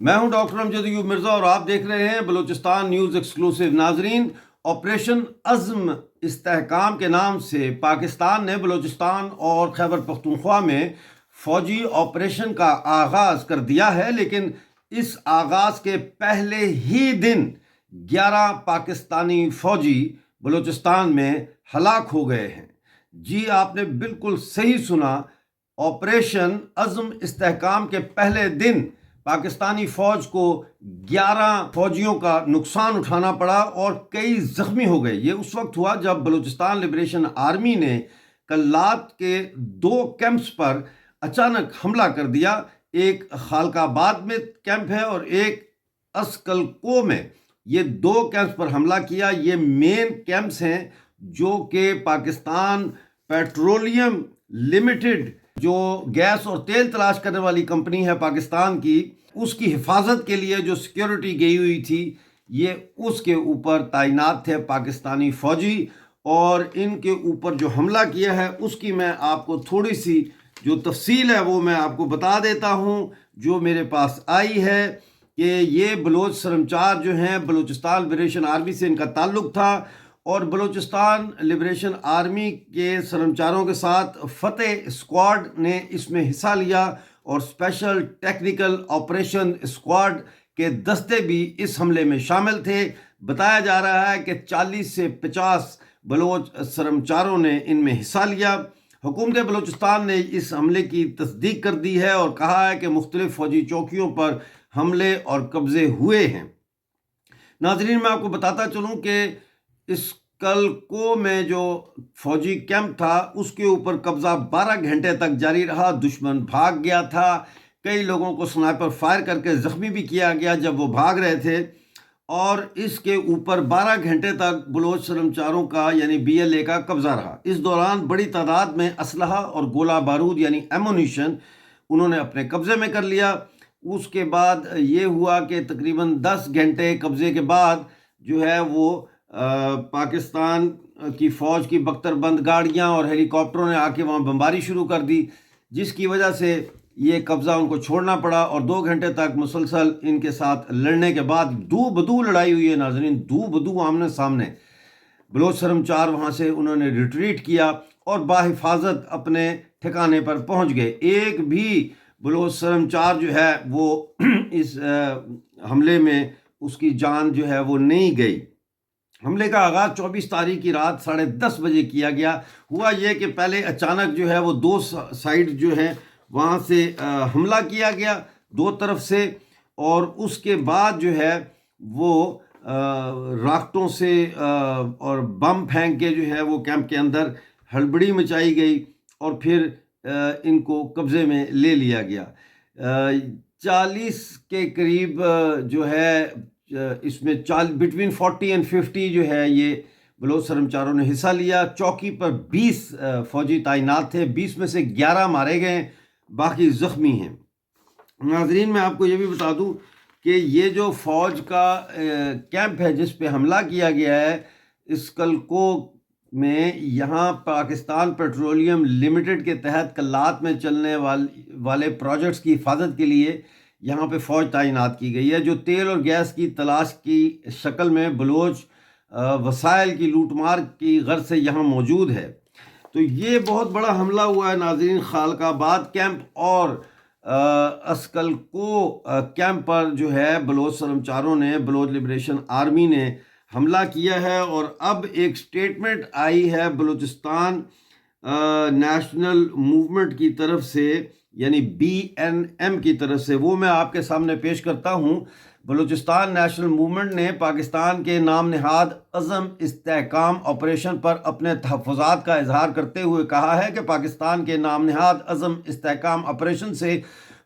میں ہوں ڈاکٹر امجد ایوب مرزا اور آپ دیکھ رہے ہیں بلوچستان نیوز ایکسکلوسیو۔ ناظرین، آپریشن عزم استحکام کے نام سے پاکستان نے بلوچستان اور خیبر پختونخوا میں فوجی آپریشن کا آغاز کر دیا ہے، لیکن اس آغاز کے پہلے ہی دن 11 پاکستانی فوجی بلوچستان میں ہلاک ہو گئے ہیں۔ جی، آپ نے بالکل صحیح سنا، آپریشن عزم استحکام کے پہلے دن پاکستانی فوج کو 11 فوجیوں کا نقصان اٹھانا پڑا اور کئی زخمی ہو گئے۔ یہ اس وقت ہوا جب بلوچستان لبریشن آرمی نے کلات کے 2 کیمپس پر اچانک حملہ کر دیا۔ ایک خالق آباد میں کیمپ ہے اور ایک اسکلکو میں۔ یہ 2 کیمپس پر حملہ کیا۔ یہ مین کیمپس ہیں جو کہ پاکستان پیٹرولیم لمیٹڈ، جو گیس اور تیل تلاش کرنے والی کمپنی ہے پاکستان کی، اس کی حفاظت کے لیے جو سیکیورٹی گئی ہوئی تھی، یہ اس کے اوپر تعینات تھے پاکستانی فوجی، اور ان کے اوپر جو حملہ کیا ہے اس کی میں آپ کو تھوڑی سی جو تفصیل ہے وہ میں آپ کو بتا دیتا ہوں جو میرے پاس آئی ہے، کہ یہ بلوچ سرمچار جو ہیں بلوچستان لبریشن آرمی سے ان کا تعلق تھا، اور بلوچستان لبریشن آرمی کے سرمچاروں کے ساتھ فتح اسکواڈ نے اس میں حصہ لیا، اور اسپیشل ٹیکنیکل آپریشن اسکواڈ کے دستے بھی اس حملے میں شامل تھے۔ بتایا جا رہا ہے کہ 40 سے 50 بلوچ سرمچاروں نے ان میں حصہ لیا۔ حکومت بلوچستان نے اس حملے کی تصدیق کر دی ہے اور کہا ہے کہ مختلف فوجی چوکیوں پر حملے اور قبضے ہوئے ہیں۔ ناظرین، میں آپ کو بتاتا چلوں کہ اسکلکو میں جو فوجی کیمپ تھا اس کے اوپر قبضہ 12 گھنٹے تک جاری رہا۔ دشمن بھاگ گیا تھا، کئی لوگوں کو سنائپر فائر کر کے زخمی بھی کیا گیا جب وہ بھاگ رہے تھے، اور اس کے اوپر 12 گھنٹے تک بلوچ سرمچاروں کا یعنی BLA کا قبضہ رہا۔ اس دوران بڑی تعداد میں اسلحہ اور گولہ بارود یعنی ایمونیشن انہوں نے اپنے قبضے میں کر لیا۔ اس کے بعد یہ ہوا کہ تقریباً 10 گھنٹے قبضے کے بعد جو ہے وہ پاکستان کی فوج کی بختر بند گاڑیاں اور ہیلی کاپٹروں نے آ کے وہاں بمباری شروع کر دی، جس کی وجہ سے یہ قبضہ ان کو چھوڑنا پڑا، اور 2 گھنٹے تک مسلسل ان کے ساتھ لڑنے کے بعد دو بدو لڑائی ہوئی ہے۔ ناظرین، دو بدو آمنے سامنے، بلوچ سرمچار وہاں سے انہوں نے ریٹریٹ کیا اور بحفاظت اپنے ٹھکانے پر پہنچ گئے۔ ایک بھی بلوچ سرمچار جو ہے وہ اس حملے میں اس کی جان جو ہے وہ نہیں گئی۔ حملے کا آغاز 24 تاریخ کی رات 10:30 بجے کیا گیا۔ ہوا یہ کہ پہلے اچانک جو ہے وہ 2 سائڈ جو ہیں وہاں سے حملہ کیا گیا 2 طرف سے، اور اس کے بعد جو ہے وہ راکٹوں سے اور بم پھینک کے جو ہے وہ کیمپ کے اندر ہڑبڑی مچائی گئی، اور پھر ان کو قبضے میں لے لیا گیا۔ 40 کے قریب جو ہے اس میں بٹوین 40 اور 50 جو ہے یہ بلوچ سرمچاروں نے حصہ لیا۔ چوکی پر 20 فوجی تعینات تھے، 20 میں سے 11 مارے گئے، باقی زخمی ہیں۔ ناظرین، میں آپ کو یہ بھی بتا دوں کہ یہ جو فوج کا کیمپ ہے جس پہ حملہ کیا گیا ہے اسکلکو میں، یہاں پاکستان پیٹرولیم لمیٹڈ کے تحت کلات میں چلنے والے پروجیکٹس کی حفاظت کے لیے یہاں پہ فوج تعینات کی گئی ہے، جو تیل اور گیس کی تلاش کی شکل میں بلوچ وسائل کی لوٹ مار کی غرض سے یہاں موجود ہے۔ تو یہ بہت بڑا حملہ ہوا ہے ناظرین۔ خالق آباد کیمپ اور اسکلکو کیمپ پر جو ہے بلوچ سرمچاروں نے، بلوچ لبریشن آرمی نے حملہ کیا ہے، اور اب ایک سٹیٹمنٹ آئی ہے بلوچستان نیشنل موومنٹ کی طرف سے، یعنی BNM کی طرف سے، وہ میں آپ کے سامنے پیش کرتا ہوں۔ بلوچستان نیشنل موومنٹ نے پاکستان کے نام نہاد عزم استحکام آپریشن پر اپنے تحفظات کا اظہار کرتے ہوئے کہا ہے کہ پاکستان کے نام نہاد عزم استحکام آپریشن سے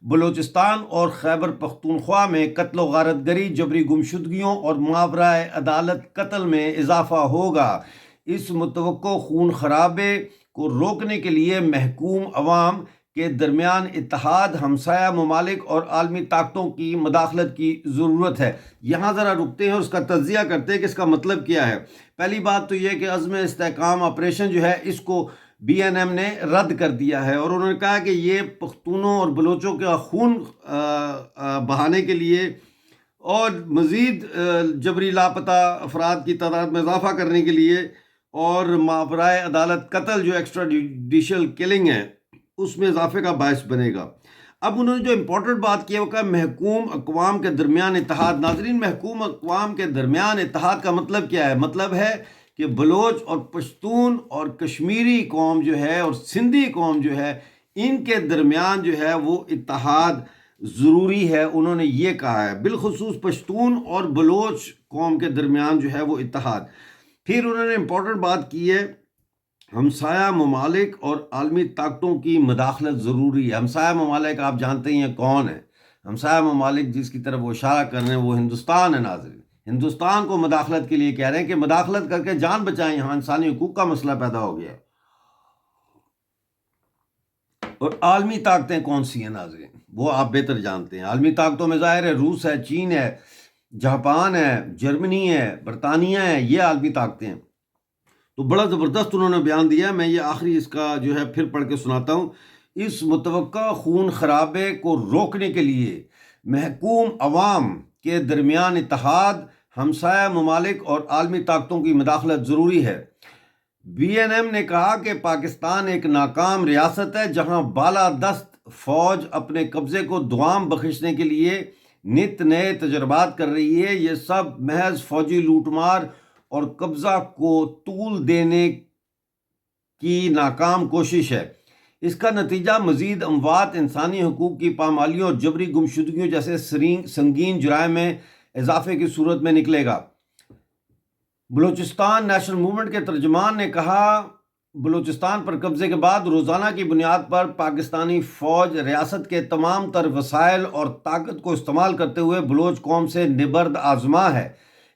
بلوچستان اور خیبر پختونخوا میں قتل و غارت گری، جبری گمشدگیوں اور ماورائے عدالت قتل میں اضافہ ہوگا۔ اس متوقع خون خرابے کو روکنے کے لیے محکوم عوام کے درمیان اتحاد، ہمسایہ ممالک اور عالمی طاقتوں کی مداخلت کی ضرورت ہے۔ یہاں ذرا رکتے ہیں، اس کا تجزیہ کرتے ہیں کہ اس کا مطلب کیا ہے۔ پہلی بات تو یہ کہ عزم استحکام آپریشن جو ہے اس کو بی این ایم نے رد کر دیا ہے، اور انہوں نے کہا کہ یہ پختونوں اور بلوچوں کا خون بہانے کے لیے اور مزید جبری لاپتہ افراد کی تعداد میں اضافہ کرنے کے لیے اور ماورائے عدالت قتل جو ایکسٹرا جوڈیشل کلنگ ہے اس میں اضافے کا باعث بنے گا۔ اب انہوں نے جو امپورٹنٹ بات کی ہے وہ کہا محکوم اقوام کے درمیان اتحاد۔ ناظرین، محکوم اقوام کے درمیان اتحاد کا مطلب کیا ہے؟ مطلب ہے کہ بلوچ اور پشتون اور کشمیری قوم جو ہے اور سندھی قوم جو ہے ان کے درمیان جو ہے وہ اتحاد ضروری ہے۔ انہوں نے یہ کہا ہے، بالخصوص پشتون اور بلوچ قوم کے درمیان جو ہے وہ اتحاد۔ پھر انہوں نے امپورٹنٹ بات کی ہے ہمسایہ ممالک اور عالمی طاقتوں کی مداخلت ضروری ہے۔ ہمسایہ ممالک آپ جانتے ہیں کون ہے؟ ہمسایہ ممالک جس کی طرف وہ اشارہ کر رہے ہیں وہ ہندوستان ہے۔ ناظرین، ہندوستان کو مداخلت کے لیے کہہ رہے ہیں کہ مداخلت کر کے جان بچائیں، یہاں انسانی حقوق کا مسئلہ پیدا ہو گیا۔ اور عالمی طاقتیں کون سی ہیں ناظرین؟ وہ آپ بہتر جانتے ہیں۔ عالمی طاقتوں میں ظاہر ہے روس ہے، چین ہے، جاپان ہے، جرمنی ہے، برطانیہ ہے، یہ عالمی طاقتیں ہیں۔ تو بڑا زبردست انہوں نے بیان دیا، میں یہ آخری اس کا جو ہے پھر پڑھ کے سناتا ہوں۔ اس متوقع خون خرابے کو روکنے کے لیے محکوم عوام کے درمیان اتحاد، ہمسایہ ممالک اور عالمی طاقتوں کی مداخلت ضروری ہے۔ بی این ایم نے کہا کہ پاکستان ایک ناکام ریاست ہے جہاں بالادست فوج اپنے قبضے کو دوام بخشنے کے لیے نت نئے تجربات کر رہی ہے۔ یہ سب محض فوجی لوٹ مار اور قبضہ کو طول دینے کی ناکام کوشش ہے۔ اس کا نتیجہ مزید اموات، انسانی حقوق کی پامالیوں اور جبری گمشدگیوں جیسے سنگین جرائم میں اضافے کی صورت میں نکلے گا۔ بلوچستان نیشنل موومنٹ کے ترجمان نے کہا بلوچستان پر قبضے کے بعد روزانہ کی بنیاد پر پاکستانی فوج ریاست کے تمام تر وسائل اور طاقت کو استعمال کرتے ہوئے بلوچ قوم سے نبرد آزما ہے،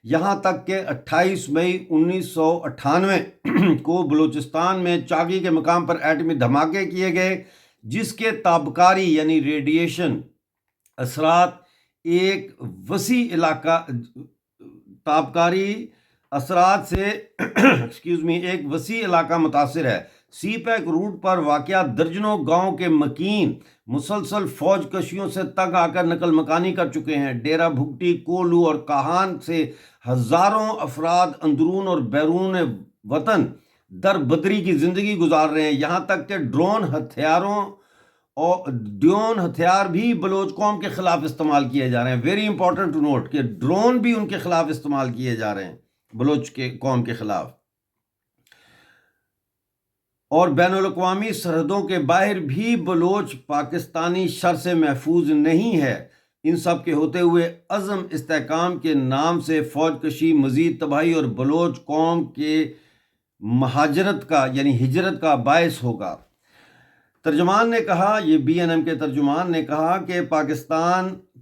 یہاں تک کہ 28 مئی 1998 کو بلوچستان میں چاگی کے مقام پر ایٹمی دھماکے کیے گئے، جس کے تابکاری یعنی ریڈیشن اثرات ایک وسیع علاقہ سے ایک وسیع علاقہ متاثر ہے۔ سی پیک روٹ پر واقع درجنوں گاؤں کے مکین مسلسل فوج کشیوں سے تنگ آ کر نقل مکانی کر چکے ہیں۔ ڈیرہ بھگٹی، کولو اور کاہان سے ہزاروں افراد اندرون اور بیرون وطن در بدری کی زندگی گزار رہے ہیں، یہاں تک کہ ڈرون ہتھیار بھی بلوچ قوم کے خلاف استعمال کیے جا رہے ہیں۔ ویری امپورٹنٹ ٹو نوٹ کہ ڈرون بھی ان کے خلاف استعمال کیے جا رہے ہیں، بلوچ کے قوم کے خلاف۔ اور بین الاقوامی سرحدوں کے باہر بھی بلوچ پاکستانی شر سے محفوظ نہیں ہے۔ ان سب کے ہوتے ہوئے عزم استحکام کے نام سے فوج کشی مزید تباہی اور بلوچ قوم کے مہاجرت کا یعنی ہجرت کا باعث ہوگا۔ ترجمان نے کہا، یہ بی این ایم کے ترجمان نے کہا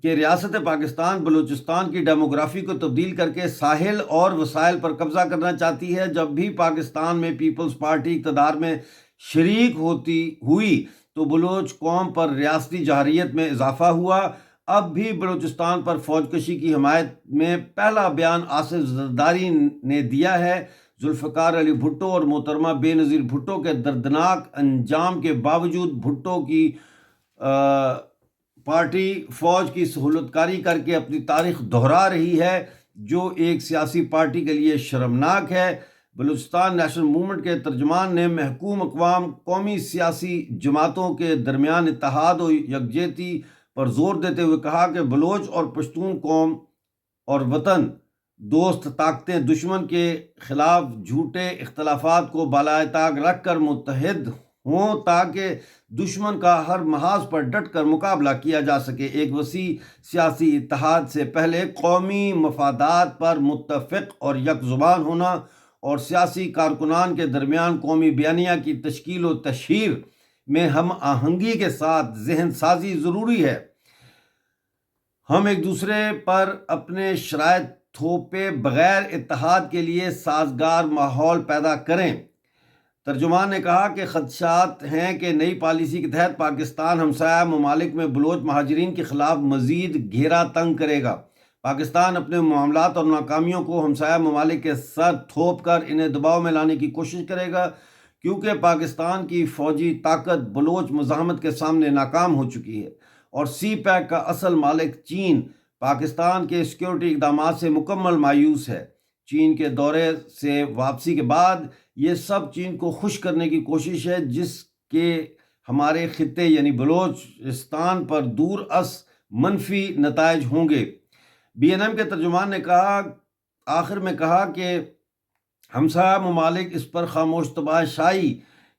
کہ ریاست پاکستان بلوچستان کی ڈیموگرافی کو تبدیل کر کے ساحل اور وسائل پر قبضہ کرنا چاہتی ہے۔ جب بھی پاکستان میں پیپلز پارٹی اقتدار میں شریک ہوئی تو بلوچ قوم پر ریاستی جارحیت میں اضافہ ہوا۔ اب بھی بلوچستان پر فوج کشی کی حمایت میں پہلا بیان آصف زرداری نے دیا ہے۔ ذوالفقار علی بھٹو اور محترمہ بے نظیر بھٹو کے دردناک انجام کے باوجود بھٹو کی پارٹی فوج کی سہولت کاری کر کے اپنی تاریخ دہرا رہی ہے، جو ایک سیاسی پارٹی کے لیے شرمناک ہے۔ بلوچستان نیشنل موومنٹ کے ترجمان نے محکوم اقوام قومی سیاسی جماعتوں کے درمیان اتحاد و یکجہتی پر زور دیتے ہوئے کہا کہ بلوچ اور پشتون قوم اور وطن دوست طاقتیں دشمن کے خلاف جھوٹے اختلافات کو بالائے طاق رکھ کر متحد ہوں تاکہ دشمن کا ہر محاذ پر ڈٹ کر مقابلہ کیا جا سکے۔ ایک وسیع سیاسی اتحاد سے پہلے قومی مفادات پر متفق اور یک زبان ہونا اور سیاسی کارکنان کے درمیان قومی بیانیہ کی تشکیل و تشہیر میں ہم آہنگی کے ساتھ ذہن سازی ضروری ہے۔ ہم ایک دوسرے پر اپنے شرائط تھوپے بغیر اتحاد کے لیے سازگار ماحول پیدا کریں۔ ترجمان نے کہا کہ خدشات ہیں کہ نئی پالیسی کے تحت پاکستان ہمسایہ ممالک میں بلوچ مہاجرین کے خلاف مزید گھیرا تنگ کرے گا۔ پاکستان اپنے معاملات اور ناکامیوں کو ہمسایہ ممالک کے سر تھوپ کر انہیں دباؤ میں لانے کی کوشش کرے گا، کیونکہ پاکستان کی فوجی طاقت بلوچ مزاحمت کے سامنے ناکام ہو چکی ہے اور سی پیک کا اصل مالک چین پاکستان کے سیکیورٹی اقدامات سے مکمل مایوس ہے۔ چین کے دورے سے واپسی کے بعد یہ سب چین کو خوش کرنے کی کوشش ہے، جس کے ہمارے خطے یعنی بلوچستان پر دور از منفی نتائج ہوں گے۔ بی این ایم کے ترجمان نے آخر میں کہا کہ ہمسایہ ممالک اس پر خاموش تماشائی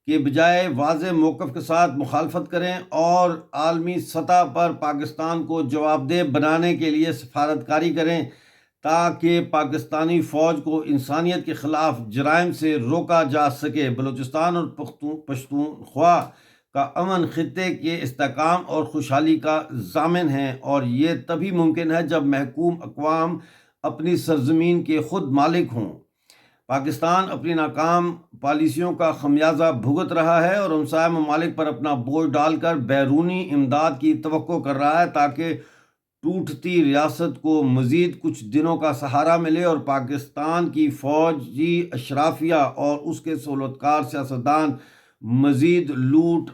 کے بجائے واضح موقف کے ساتھ مخالفت کریں اور عالمی سطح پر پاکستان کو جواب دہ بنانے کے لیے سفارتکاری کریں تاکہ پاکستانی فوج کو انسانیت کے خلاف جرائم سے روکا جا سکے۔ بلوچستان اور پختونخوا کا امن خطے کے استحکام اور خوشحالی کا ضامن ہے، اور یہ تبھی ممکن ہے جب محکوم اقوام اپنی سرزمین کے خود مالک ہوں۔ پاکستان اپنی ناکام پالیسیوں کا خمیازہ بھگت رہا ہے اور ہمسایہ ممالک پر اپنا بوجھ ڈال کر بیرونی امداد کی توقع کر رہا ہے تاکہ ٹوٹتی ریاست کو مزید کچھ دنوں کا سہارا ملے اور پاکستان کی فوجی اشرافیہ اور اس کے سہولتکار سیاستدان مزید لوٹ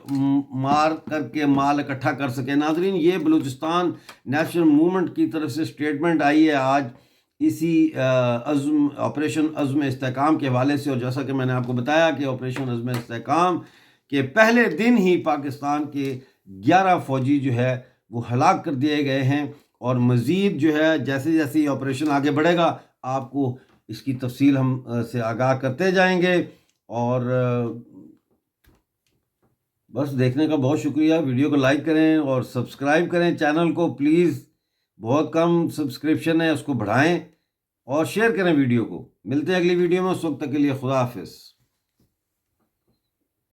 مار کر کے مال اکٹھا کر سکے۔ ناظرین، یہ بلوچستان نیشنل موومنٹ کی طرف سے سٹیٹمنٹ آئی ہے آج اسی آپریشن عزم استحکام کے حوالے سے، اور جیسا کہ میں نے آپ کو بتایا کہ آپریشن عزم استحکام کے پہلے دن ہی پاکستان کے 11 فوجی جو ہے وہ ہلاک کر دیے گئے ہیں، اور مزید جو ہے جیسے جیسے یہ آپریشن آگے بڑھے گا آپ کو اس کی تفصیل ہم سے آگاہ کرتے جائیں گے۔ اور بس دیکھنے کا بہت شکریہ، ویڈیو کو لائک کریں اور سبسکرائب کریں چینل کو پلیز، بہت کم سبسکرپشن ہے، اس کو بڑھائیں اور شیئر کریں ویڈیو کو۔ ملتے ہیں اگلی ویڈیو میں، اس وقت تک کے لیے خدا حافظ۔